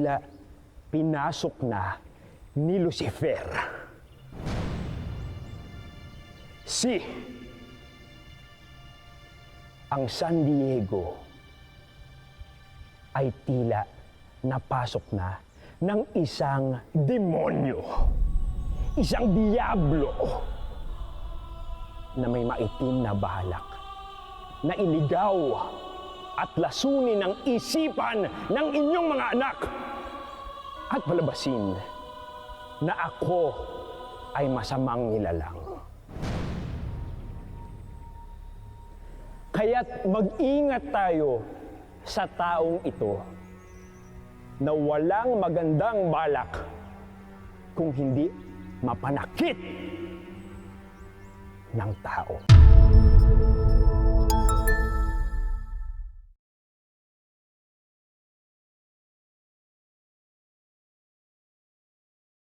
tila pinasok na ni Lucifer. Ang San Diego ay tila napasok na ng isang demonyo, isang diablo na may maitim na balak na iligaw at lasunin ang isipan ng inyong mga anak at palabasin na ako ay masamang nilalang. Kaya't mag-ingat tayo sa taong ito na walang magandang balak kung hindi mapanakit ng tao.